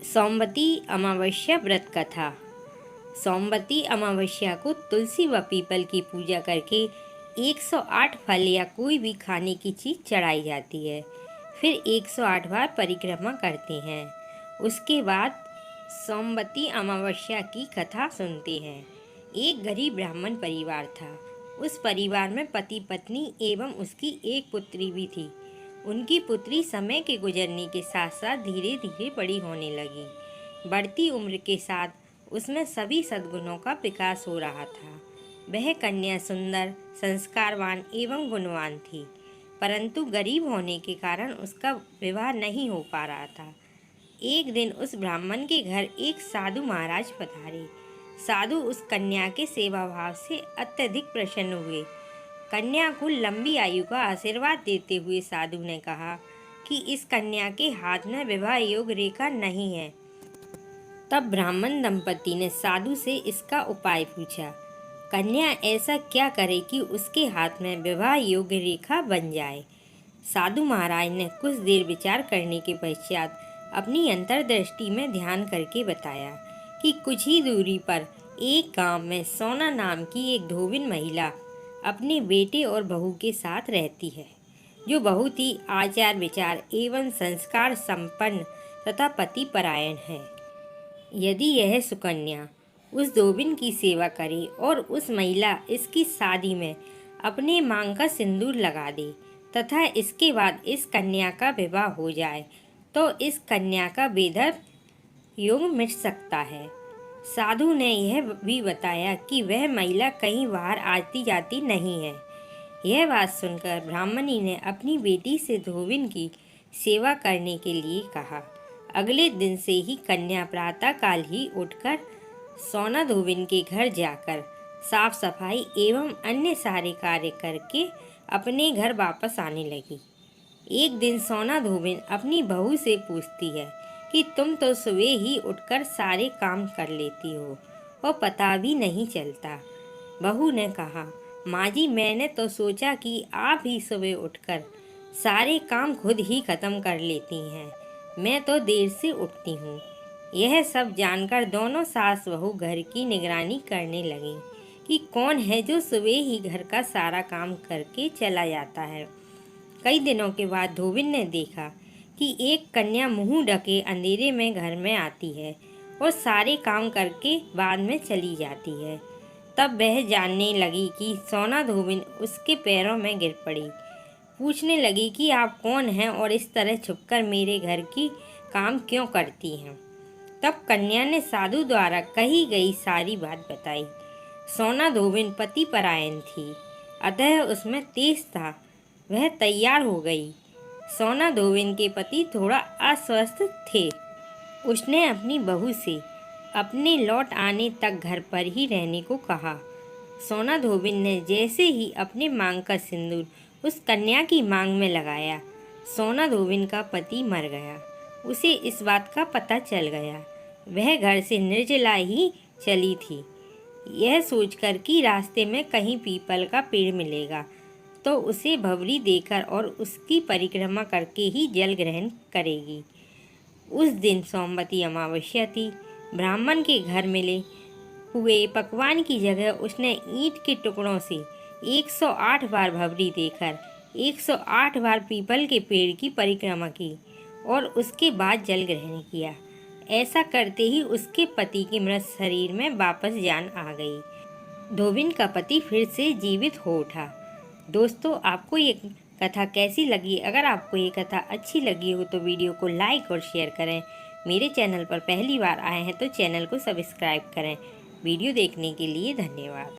सोमवती अमावस्या व्रत कथा। सोमवती अमावस्या को तुलसी व पीपल की पूजा करके 108 फल या कोई भी खाने की चीज़ चढ़ाई जाती है। फिर 108 बार परिक्रमा करते हैं। उसके बाद सोमवती अमावस्या की कथा सुनते हैं। एक गरीब ब्राह्मण परिवार था। उस परिवार में पति पत्नी एवं उसकी एक पुत्री भी थी। उनकी पुत्री समय के गुजरने के साथ साथ धीरे धीरे बड़ी होने लगी। बढ़ती उम्र के साथ उसमें सभी सद्गुणों का विकास हो रहा था। वह कन्या सुंदर, संस्कारवान एवं गुणवान थी, परंतु गरीब होने के कारण उसका विवाह नहीं हो पा रहा था। एक दिन उस ब्राह्मण के घर एक साधु महाराज पधारे। साधु उस कन्या के सेवा भाव से अत्यधिक प्रसन्न हुए। कन्या को लंबी आयु का आशीर्वाद देते हुए साधु ने कहा कि इस कन्या के हाथ में विवाह योग रेखा नहीं है। तब ब्राह्मण दंपति ने साधु से इसका उपाय पूछा। कन्या ऐसा क्या करे कि उसके हाथ में विवाह योग्य रेखा बन जाए। साधु महाराज ने कुछ देर विचार करने के पश्चात अपनी अंतर्दृष्टि में ध्यान करके बताया कि कुछ ही दूरी पर एक गांव में सोना नाम की एक धोबिन महिला अपने बेटे और बहू के साथ रहती है, जो बहुत ही आचार विचार एवं संस्कार संपन्न तथा पति परायण है। यदि यह सुकन्या उस धोबिन की सेवा करे और उस महिला इसकी शादी में अपने मांग का सिंदूर लगा दे तथा इसके बाद इस कन्या का विवाह हो जाए, तो इस कन्या का वैधव्य योग मिट सकता है। साधु ने यह भी बताया कि वह महिला कहीं बाहर आती जाती नहीं है। यह बात सुनकर ब्राह्मणी ने अपनी बेटी से धोबिन की सेवा करने के लिए कहा। अगले दिन से ही कन्या प्रातःकाल ही उठकर सोना धोबिन के घर जाकर साफ सफाई एवं अन्य सारे कार्य करके अपने घर वापस आने लगी। एक दिन सोना धोबिन अपनी बहू से पूछती है कि तुम तो सुबह ही उठकर सारे काम कर लेती हो और पता भी नहीं चलता। बहू ने कहा, माँ जी, मैंने तो सोचा कि आप ही सुबह उठकर सारे काम खुद ही खत्म कर लेती हैं। मैं तो देर से उठती हूँ। यह सब जानकर दोनों सास बहू घर की निगरानी करने लगी कि कौन है जो सुबह ही घर का सारा काम करके चला जाता है। कई दिनों के बाद धोबिन ने देखा कि एक कन्या मुंह ढके अंधेरे में घर में आती है और सारे काम करके बाद में चली जाती है। तब वह जानने लगी कि सोना धोबिन उसके पैरों में गिर पड़ी। पूछने लगी कि आप कौन हैं और इस तरह छुपकर मेरे घर की काम क्यों करती हैं। तब कन्या ने साधु द्वारा कही गई सारी बात बताई। सोना धोबिन पति परायण थी, अतः उसमें तेज था। वह तैयार हो गई। सोना धोबिन के पति थोड़ा अस्वस्थ थे। उसने अपनी बहू से अपने लौट आने तक घर पर ही रहने को कहा। सोना धोबिन ने जैसे ही अपने मांग का सिंदूर उस कन्या की मांग में लगाया, सोना धोबिन का पति मर गया। उसे इस बात का पता चल गया। वह घर से निर्जला ही चली थी, यह सोचकर कि रास्ते में कहीं पीपल का पेड़ मिलेगा तो उसे भवरी देकर और उसकी परिक्रमा करके ही जल ग्रहण करेगी। उस दिन सोमवती अमावस्या थी। ब्राह्मण के घर मिले हुए पकवान की जगह उसने ईंट के टुकड़ों से 108 बार भवरी देकर 108 बार पीपल के पेड़ की परिक्रमा की और उसके बाद जल ग्रहण किया। ऐसा करते ही उसके पति के मृत शरीर में वापस जान आ गई। धोबिन का पति फिर से जीवित हो उठा। दोस्तों, आपको ये कथा कैसी लगी? अगर आपको ये कथा अच्छी लगी हो तो वीडियो को लाइक और शेयर करें। मेरे चैनल पर पहली बार आए हैं तो चैनल को सब्सक्राइब करें। वीडियो देखने के लिए धन्यवाद।